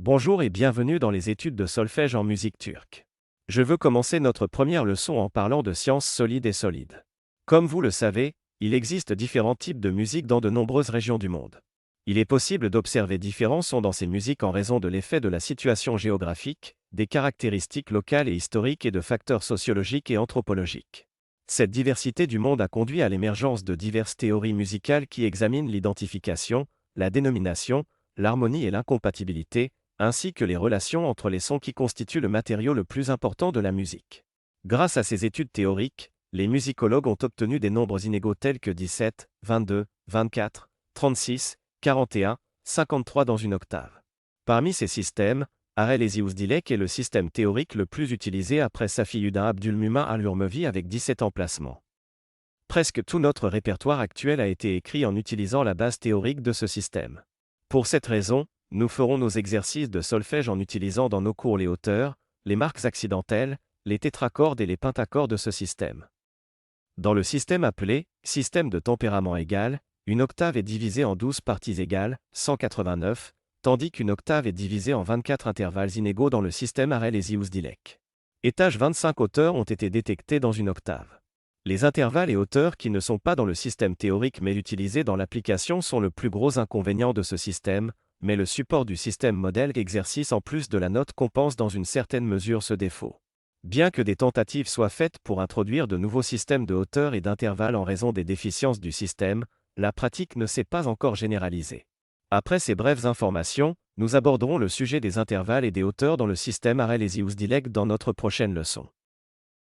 Bonjour et bienvenue dans les études de solfège en musique turque. Je veux commencer notre première leçon en parlant de sciences solides et solides. Comme vous le savez, il existe différents types de musique dans de nombreuses régions du monde. Il est possible d'observer différents sons dans ces musiques en raison de l'effet de la situation géographique, des caractéristiques locales et historiques et de facteurs sociologiques et anthropologiques. Cette diversité du monde a conduit à l'émergence de diverses théories musicales qui examinent l'identification, la dénomination, l'harmonie et l'incompatibilité, ainsi que les relations entre les sons qui constituent le matériau le plus important de la musique. Grâce à ces études théoriques, les musicologues ont obtenu des nombres inégaux tels que 17, 22, 24, 36, 41, 53 dans une octave. Parmi ces systèmes, Arel-Esius-Dilek est le système théorique le plus utilisé après Safiuddin Abdülmümin al-Hurmevi avec 17 emplacements. Presque tout notre répertoire actuel a été écrit en utilisant la base théorique de ce système. Pour cette raison, nous ferons nos exercices de solfège en utilisant dans nos cours les hauteurs, les marques accidentelles, les tétracordes et les pentacordes de ce système. Dans le système appelé « système de tempérament égal », une octave est divisée en 12 parties égales, 189, tandis qu'une octave est divisée en 24 intervalles inégaux dans le système Arel-Esius-Dilek. Étage 25 hauteurs ont été détectés dans une octave. Les intervalles et hauteurs qui ne sont pas dans le système théorique mais utilisés dans l'application sont le plus gros inconvénient de ce système, mais le support du système modèle exercice en plus de la note compense dans une certaine mesure ce défaut. Bien que des tentatives soient faites pour introduire de nouveaux systèmes de hauteur et d'intervalle en raison des déficiences du système, la pratique ne s'est pas encore généralisée. Après ces brèves informations, nous aborderons le sujet des intervalles et des hauteurs dans le système Arel-Esius-Dilek dans notre prochaine leçon.